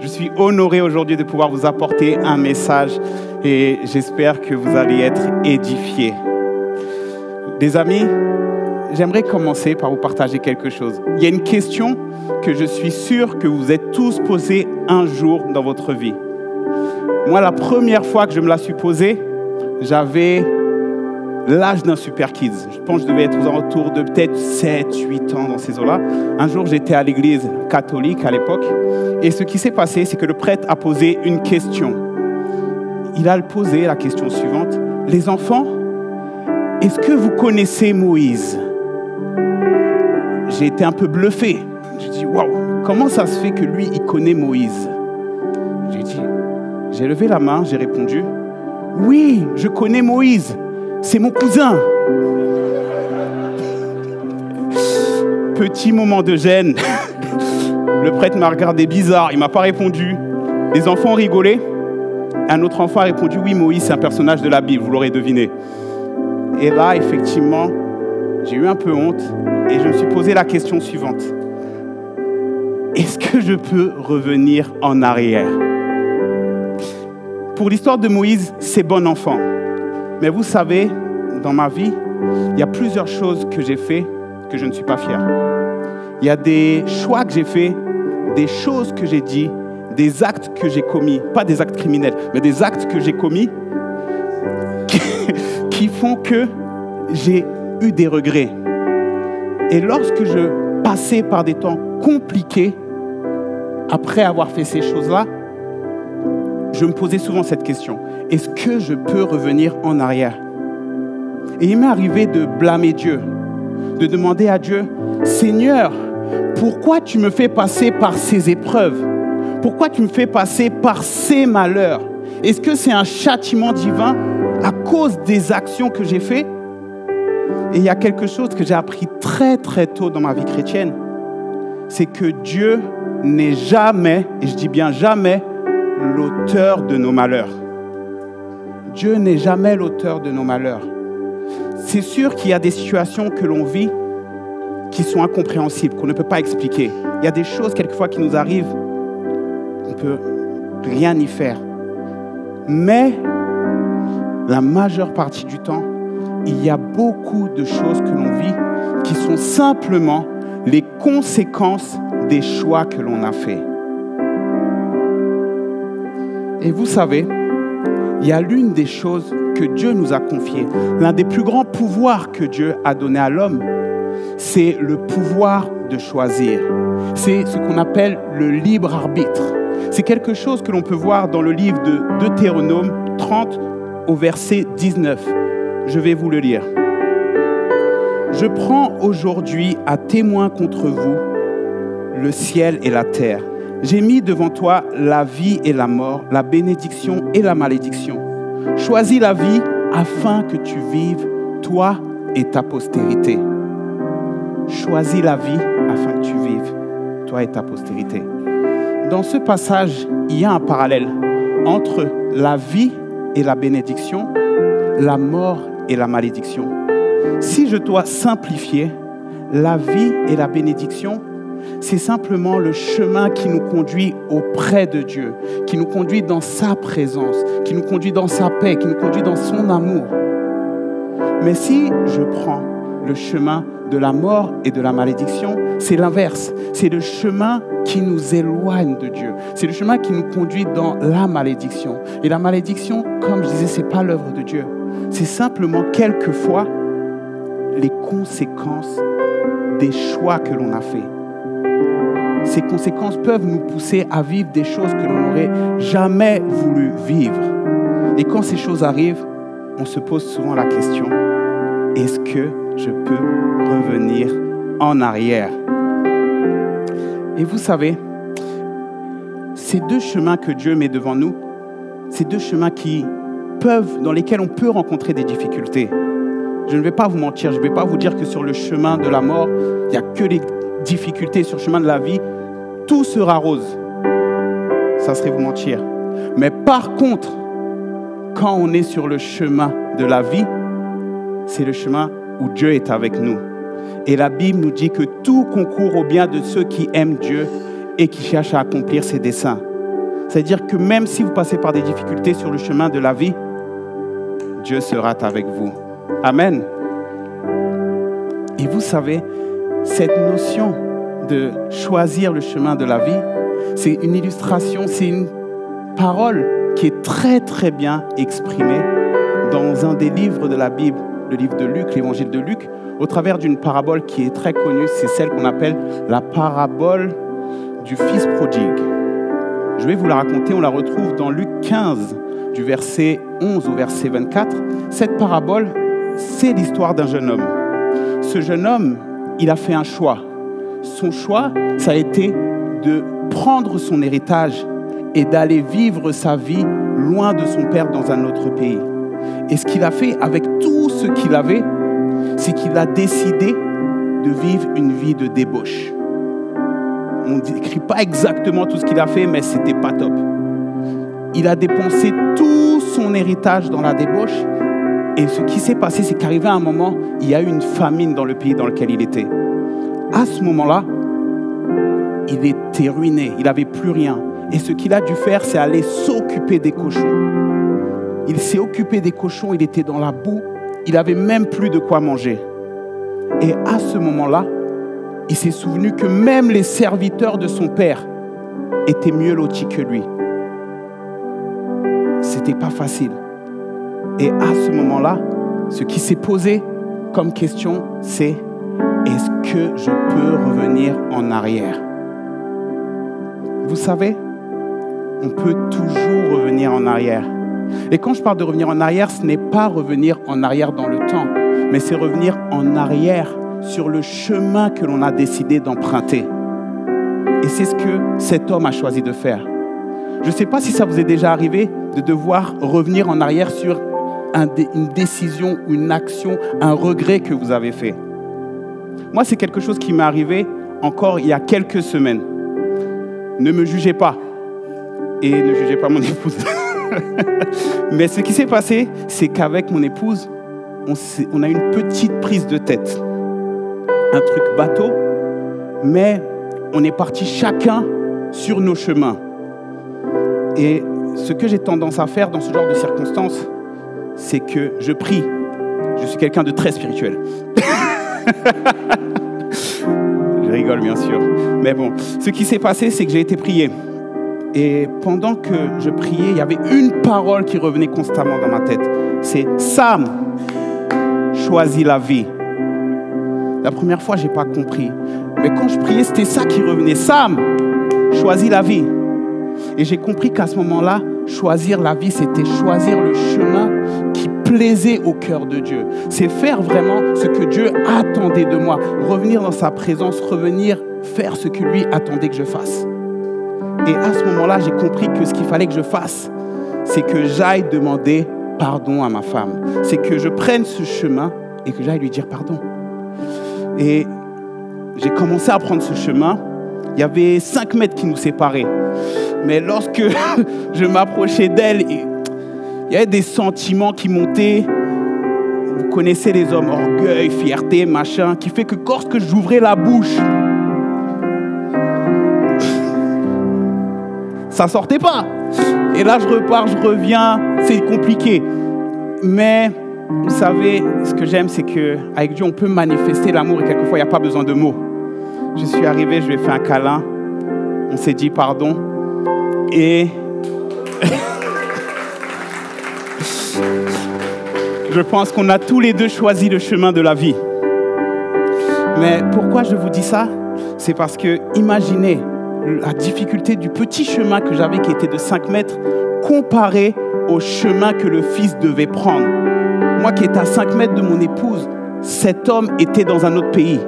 Je suis honoré aujourd'hui de pouvoir vous apporter un message et j'espère que vous allez être édifiés. Les amis, j'aimerais commencer par vous partager quelque chose. Il y a une question que je suis sûr que vous êtes tous posée un jour dans votre vie. Moi, la première fois que je me la suis posée, j'avais l'âge d'un super kids. Je pense que je devais être aux alentours de peut-être 7, 8 ans dans ces eaux-là. Un jour, j'étais à l'église catholique à l'époque. Et ce qui s'est passé, c'est que le prêtre a posé une question. Il a posé la question suivante. Les enfants, est-ce que vous connaissez Moïse? J'ai été un peu bluffé. J'ai dit, waouh, comment ça se fait que lui, il connaît Moïse? J'ai levé la main, j'ai répondu, oui, je connais Moïse. C'est mon cousin. Petit moment de gêne. Le prêtre m'a regardé bizarre, il ne m'a pas répondu. Les enfants ont rigolé. Un autre enfant a répondu, oui, Moïse, c'est un personnage de la Bible, vous l'aurez deviné. Et là, effectivement, j'ai eu un peu honte et je me suis posé la question suivante. Est-ce que je peux revenir en arrière? Pour l'histoire de Moïse, c'est bon enfant. Mais vous savez, dans ma vie, il y a plusieurs choses que j'ai fait que je ne suis pas fier. Il y a des choix que j'ai faits, des choses que j'ai dit, des actes que j'ai commis, pas des actes criminels, mais des actes que j'ai commis qui font que j'ai eu des regrets. Et lorsque je passais par des temps compliqués, après avoir fait ces choses-là, je me posais souvent cette question. Est-ce que je peux revenir en arrière? Et il m'est arrivé de blâmer Dieu, de demander à Dieu, Seigneur, pourquoi tu me fais passer par ces épreuves? Pourquoi tu me fais passer par ces malheurs? Est-ce que c'est un châtiment divin à cause des actions que j'ai faites? Et il y a quelque chose que j'ai appris très très tôt dans ma vie chrétienne, c'est que Dieu n'est jamais, et je dis bien jamais, l'auteur de nos malheurs. Dieu n'est jamais l'auteur de nos malheurs. C'est sûr qu'il y a des situations que l'on vit qui sont incompréhensibles, qu'on ne peut pas expliquer. Il y a des choses quelquefois qui nous arrivent, on ne peut rien y faire. Mais la majeure partie du temps, il y a beaucoup de choses que l'on vit qui sont simplement les conséquences des choix que l'on a faits. Et vous savez, il y a l'une des choses que Dieu nous a confiées. L'un des plus grands pouvoirs que Dieu a donné à l'homme, c'est le pouvoir de choisir. C'est ce qu'on appelle le libre arbitre. C'est quelque chose que l'on peut voir dans le livre de Deutéronome 30 au verset 19. Je vais vous le lire. Je prends aujourd'hui à témoin contre vous le ciel et la terre. J'ai mis devant toi la vie et la mort, la bénédiction et la malédiction. Choisis la vie afin que tu vives, toi et ta postérité. Choisis la vie afin que tu vives, toi et ta postérité. Dans ce passage, il y a un parallèle entre la vie et la bénédiction, la mort et la malédiction. Si je dois simplifier, la vie et la bénédiction, c'est simplement le chemin qui nous conduit auprès de Dieu, qui nous conduit dans sa présence, qui nous conduit dans sa paix, qui nous conduit dans son amour. Mais si je prends le chemin de la mort et de la malédiction, c'est l'inverse. C'est le chemin qui nous éloigne de Dieu. C'est le chemin qui nous conduit dans la malédiction. Et la malédiction, comme je disais, ce n'est pas l'œuvre de Dieu. C'est simplement quelquefois les conséquences des choix que l'on a faits. Ces conséquences peuvent nous pousser à vivre des choses que l'on n'aurait jamais voulu vivre. Et quand ces choses arrivent, on se pose souvent la question, est-ce que je peux revenir en arrière? Et vous savez, ces deux chemins que Dieu met devant nous, ces deux chemins dans lesquels on peut rencontrer des difficultés. Je ne vais pas vous mentir, je ne vais pas vous dire que sur le chemin de la mort, il n'y a que les difficultés. Sur le chemin de la vie, tout sera rose. Ça serait vous mentir. Mais par contre, quand on est sur le chemin de la vie, c'est le chemin où Dieu est avec nous. Et la Bible nous dit que tout concourt au bien de ceux qui aiment Dieu et qui cherchent à accomplir ses desseins. C'est-à-dire que même si vous passez par des difficultés sur le chemin de la vie, Dieu sera avec vous. Amen. Et vous savez, cette notion de choisir le chemin de la vie, c'est une illustration, c'est une parole qui est très très bien exprimée dans un des livres de la Bible, le livre de Luc, l'évangile de Luc, au travers d'une parabole qui est très connue, c'est celle qu'on appelle la parabole du fils prodigue. Je vais vous la raconter, on la retrouve dans Luc 15, du verset 11 au verset 24. Cette parabole, c'est l'histoire d'un jeune homme. Ce jeune homme, il a fait un choix. Son choix, ça a été de prendre son héritage et d'aller vivre sa vie loin de son père dans un autre pays. Et ce qu'il a fait avec tout ce qu'il avait, c'est qu'il a décidé de vivre une vie de débauche. On ne décrit pas exactement tout ce qu'il a fait, mais c'était pas top. Il a dépensé tout son héritage dans la débauche. Et ce qui s'est passé, c'est qu'arrivé à un moment, il y a eu une famine dans le pays dans lequel il était. À ce moment-là, il était ruiné, il n'avait plus rien. Et ce qu'il a dû faire, c'est aller s'occuper des cochons. Il s'est occupé des cochons, il était dans la boue, il n'avait même plus de quoi manger. Et à ce moment-là, il s'est souvenu que même les serviteurs de son père étaient mieux lotis que lui. C'était pas facile. Et à ce moment-là, ce qui s'est posé comme question, c'est: est-ce que je peux revenir en arrière? Vous savez, on peut toujours revenir en arrière. Et quand je parle de revenir en arrière, ce n'est pas revenir en arrière dans le temps, mais c'est revenir en arrière sur le chemin que l'on a décidé d'emprunter. Et c'est ce que cet homme a choisi de faire. Je ne sais pas si ça vous est déjà arrivé de devoir revenir en arrière sur une décision, une action, un regret que vous avez fait. Moi, c'est quelque chose qui m'est arrivé encore il y a quelques semaines. Ne me jugez pas. Et ne jugez pas mon épouse. Mais ce qui s'est passé, c'est qu'avec mon épouse, on a eu une petite prise de tête. Un truc bateau, mais on est partis chacun sur nos chemins. Et ce que j'ai tendance à faire dans ce genre de circonstances, c'est que je prie. Je suis quelqu'un de très spirituel. Je rigole, bien sûr. Mais bon, ce qui s'est passé, c'est que j'ai été prié. Et pendant que je priais, il y avait une parole qui revenait constamment dans ma tête. C'est « Sam, choisis la vie ». La première fois, je n'ai pas compris. Mais quand je priais, c'était ça qui revenait. « Sam, choisis la vie ». Et j'ai compris qu'à ce moment-là, choisir la vie, c'était choisir le chemin qui plaisait au cœur de Dieu. C'est faire vraiment ce que Dieu attendait de moi. Revenir dans sa présence, revenir faire ce que lui attendait que je fasse. Et à ce moment-là, j'ai compris que ce qu'il fallait que je fasse, c'est que j'aille demander pardon à ma femme. C'est que je prenne ce chemin et que j'aille lui dire pardon. Et j'ai commencé à prendre ce chemin. Il y avait 5 mètres qui nous séparaient. Mais lorsque je m'approchais d'elle, il y avait des sentiments qui montaient. Vous connaissez les hommes, orgueil, fierté, machin, qui fait que lorsque j'ouvrais la bouche, ça sortait pas. Et là, je repars, je reviens, c'est compliqué. Mais vous savez, ce que j'aime, c'est qu'avec Dieu, on peut manifester l'amour et quelquefois, il n'y a pas besoin de mots. Je suis arrivé, je lui ai fait un câlin, on s'est dit pardon. Et je pense qu'on a tous les deux choisi le chemin de la vie. Mais pourquoi je vous dis ça? C'est parce que, imaginez la difficulté du petit chemin que j'avais qui était de 5 mètres comparé au chemin que le fils devait prendre. Moi qui étais à 5 mètres de mon épouse, cet homme était dans un autre pays.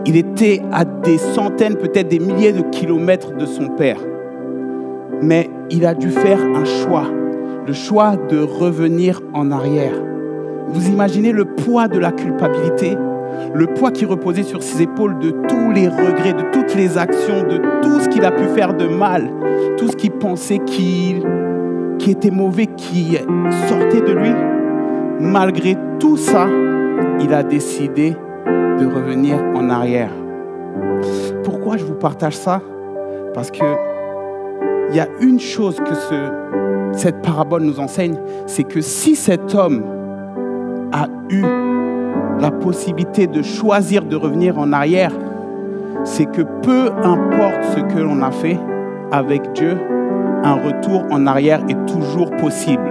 Il était à des centaines, peut-être des milliers de kilomètres de son père. Mais il a dû faire un choix, le choix de revenir en arrière. Vous imaginez le poids de la culpabilité, le poids qui reposait sur ses épaules de tous les regrets, de toutes les actions, de tout ce qu'il a pu faire de mal, tout ce qu'il pensait qui était mauvais, qui sortait de lui. Malgré tout ça, il a décidé de revenir en arrière. Pourquoi je vous partage ça? Parce que il y a une chose que cette parabole nous enseigne, c'est que si cet homme a eu la possibilité de choisir de revenir en arrière, c'est que peu importe ce que l'on a fait avec Dieu, un retour en arrière est toujours possible.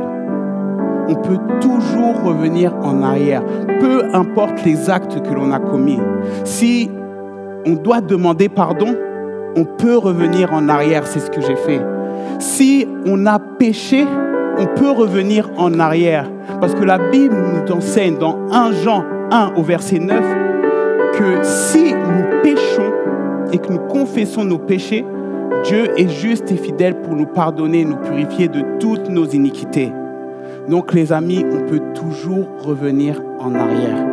On peut toujours revenir en arrière, peu importe les actes que l'on a commis. Si on doit demander pardon, on peut revenir en arrière, c'est ce que j'ai fait. Si on a péché, on peut revenir en arrière. Parce que la Bible nous enseigne dans 1 Jean 1 au verset 9 que si nous péchons et que nous confessons nos péchés, Dieu est juste et fidèle pour nous pardonner et nous purifier de toutes nos iniquités. Donc les amis, on peut toujours revenir en arrière.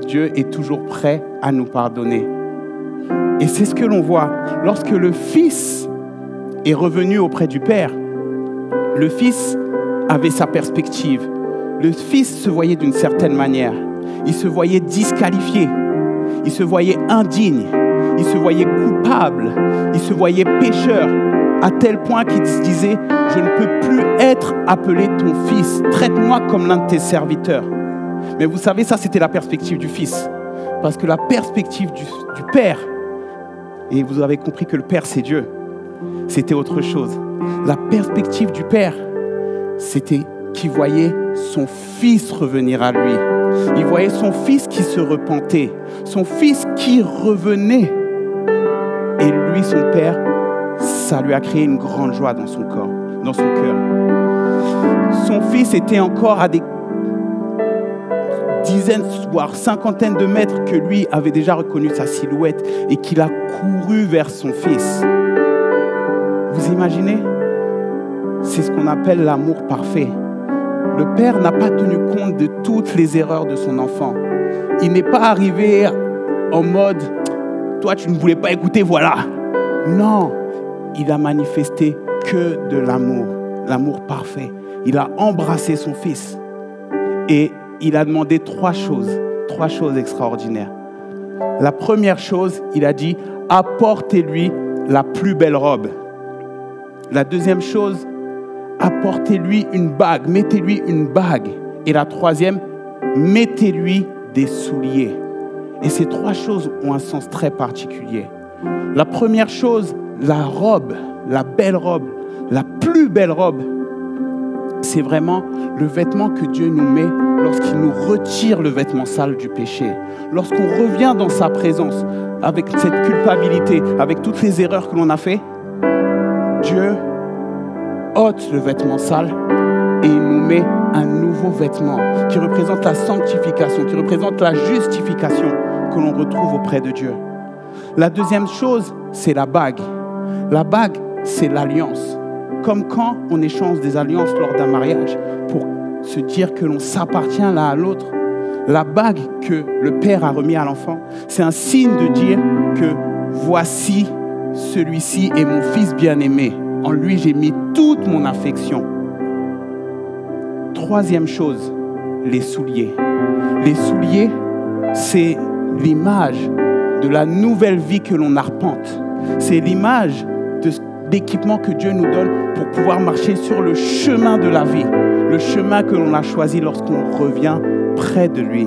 Dieu est toujours prêt à nous pardonner. Et c'est ce que l'on voit. Lorsque le Fils est revenu auprès du Père, le Fils avait sa perspective. Le Fils se voyait d'une certaine manière. Il se voyait disqualifié. Il se voyait indigne. Il se voyait coupable. Il se voyait pécheur. À tel point qu'il se disait « Je ne peux plus être appelé ton fils. Traite-moi comme l'un de tes serviteurs. » Mais vous savez, ça c'était la perspective du Fils. Parce que la perspective du Père, et vous avez compris que le Père c'est Dieu, c'était autre chose. La perspective du Père, c'était qu'il voyait son Fils revenir à lui. Il voyait son Fils qui se repentait, son Fils qui revenait. Et lui, son Père, ça lui a créé une grande joie dans son corps, dans son cœur. Son Fils était encore à des dizaines, voire cinquantaines de mètres que lui avait déjà reconnu sa silhouette et qu'il a couru vers son Fils. Vous imaginez? C'est ce qu'on appelle l'amour parfait. Le Père n'a pas tenu compte de toutes les erreurs de son enfant. Il n'est pas arrivé en mode « Toi, tu ne voulais pas écouter, voilà !» Non, il a manifesté que de l'amour, l'amour parfait. Il a embrassé son Fils et il a demandé trois choses extraordinaires. La première chose, il a dit « Apportez-lui la plus belle robe ». La deuxième chose, apportez-lui une bague, mettez-lui une bague. Et la troisième, mettez-lui des souliers. Et ces trois choses ont un sens très particulier. La première chose, la robe, la belle robe, la plus belle robe, c'est vraiment le vêtement que Dieu nous met lorsqu'il nous retire le vêtement sale du péché. Lorsqu'on revient dans sa présence avec cette culpabilité, avec toutes les erreurs que l'on a fait, Dieu ôte le vêtement sale et il nous met un nouveau vêtement qui représente la sanctification, qui représente la justification que l'on retrouve auprès de Dieu. La deuxième chose, c'est la bague. La bague, c'est l'alliance. Comme quand on échange des alliances lors d'un mariage pour se dire que l'on s'appartient l'un à l'autre. La bague que le père a remis à l'enfant, c'est un signe de dire que voici, celui-ci est mon fils bien-aimé. En lui, j'ai mis toute mon affection. Troisième chose, les souliers. Les souliers, c'est l'image de la nouvelle vie que l'on arpente. C'est l'image de l'équipement que Dieu nous donne pour pouvoir marcher sur le chemin de la vie, le chemin que l'on a choisi lorsqu'on revient près de lui.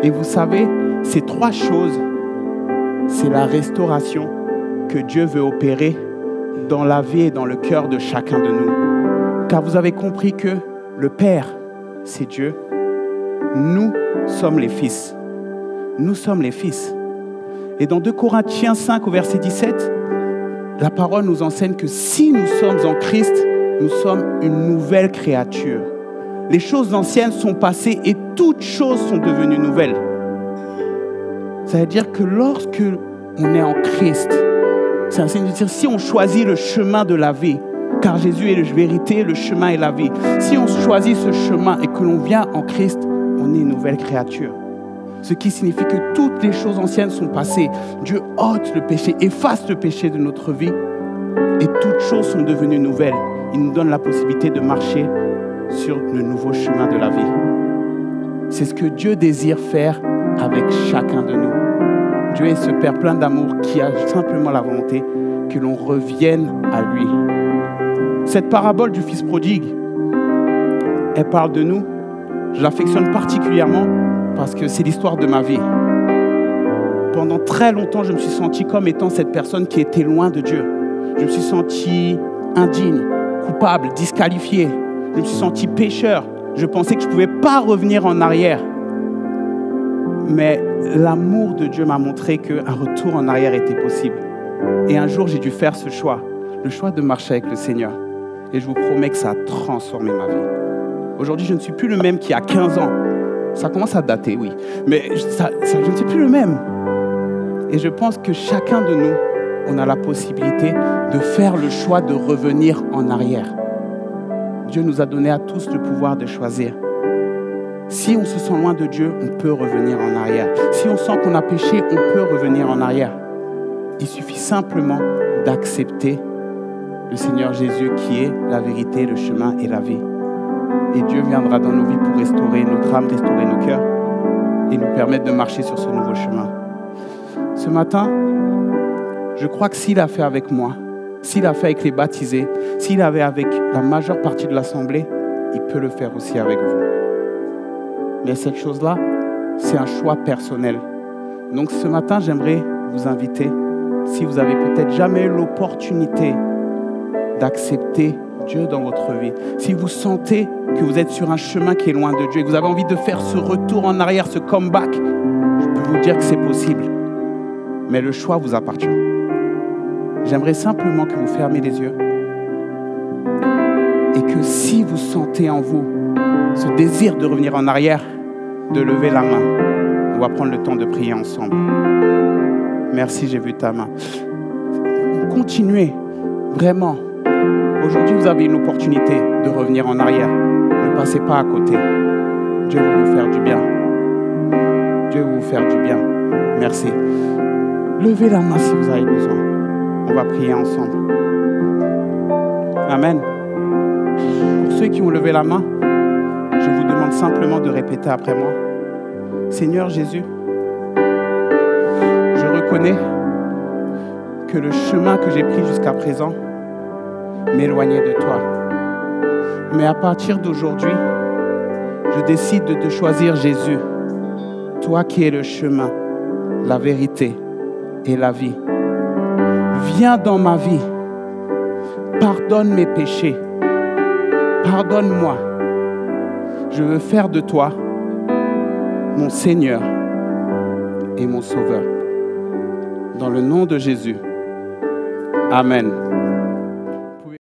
Et vous savez, ces trois choses, c'est la restauration que Dieu veut opérer dans la vie et dans le cœur de chacun de nous. Car vous avez compris que le Père, c'est Dieu. Nous sommes les fils. Nous sommes les fils. Et dans 2 Corinthiens 5 au verset 17, la parole nous enseigne que si nous sommes en Christ, nous sommes une nouvelle créature. Les choses anciennes sont passées et toutes choses sont devenues nouvelles. Ça veut dire que lorsque on est en Christ, c'est un signe de dire si on choisit le chemin de la vie, car Jésus est la vérité, le chemin et la vie. Si on choisit ce chemin et que l'on vient en Christ, on est une nouvelle créature. Ce qui signifie que toutes les choses anciennes sont passées. Dieu ôte le péché, efface le péché de notre vie et toutes choses sont devenues nouvelles. Il nous donne la possibilité de marcher sur le nouveau chemin de la vie. C'est ce que Dieu désire faire avec chacun de nous. Dieu est ce Père plein d'amour qui a simplement la volonté que l'on revienne à lui. Cette parabole du fils prodigue, elle parle de nous. Je l'affectionne particulièrement parce que c'est l'histoire de ma vie. Pendant très longtemps, je me suis senti comme étant cette personne qui était loin de Dieu. Je me suis senti indigne, coupable, disqualifié. Je me suis senti pécheur. Je pensais que je ne pouvais pas revenir en arrière. Mais l'amour de Dieu m'a montré qu'un retour en arrière était possible. Et un jour, j'ai dû faire ce choix, le choix de marcher avec le Seigneur. Et je vous promets que ça a transformé ma vie. Aujourd'hui, je ne suis plus le même qu'il y a 15 ans. Ça commence à dater, oui. Mais je ne suis plus le même. Et je pense que chacun de nous, on a la possibilité de faire le choix de revenir en arrière. Dieu nous a donné à tous le pouvoir de choisir. Si on se sent loin de Dieu, on peut revenir en arrière. Si on sent qu'on a péché, on peut revenir en arrière. Il suffit simplement d'accepter le Seigneur Jésus qui est la vérité, le chemin et la vie. Et Dieu viendra dans nos vies pour restaurer notre âme, restaurer nos cœurs et nous permettre de marcher sur ce nouveau chemin. Ce matin, je crois que s'il a fait avec moi, s'il a fait avec les baptisés, s'il avait avec la majeure partie de l'Assemblée, il peut le faire aussi avec vous. Mais cette chose-là, c'est un choix personnel. Donc ce matin, j'aimerais vous inviter, si vous avez peut-être jamais eu l'opportunité d'accepter Dieu dans votre vie, si vous sentez que vous êtes sur un chemin qui est loin de Dieu et que vous avez envie de faire ce retour en arrière, ce comeback, je peux vous dire que c'est possible. Mais le choix vous appartient. J'aimerais simplement que vous fermiez les yeux et que si vous sentez en vous ce désir de revenir en arrière, de lever la main. On va prendre le temps de prier ensemble. Merci, j'ai vu ta main. Continuez, vraiment. Aujourd'hui, vous avez une opportunité de revenir en arrière. Ne passez pas à côté. Dieu veut vous faire du bien. Dieu veut vous faire du bien. Merci. Levez la main si vous avez besoin. On va prier ensemble. Amen. Pour ceux qui ont levé la main, je vous demande simplement de répéter après moi. Seigneur Jésus, je reconnais que le chemin que j'ai pris jusqu'à présent m'éloignait de toi. Mais à partir d'aujourd'hui, je décide de te choisir Jésus, toi qui es le chemin, la vérité et la vie. Viens dans ma vie, pardonne mes péchés, pardonne-moi. Je veux faire de toi mon Seigneur et mon Sauveur. Dans le nom de Jésus. Amen.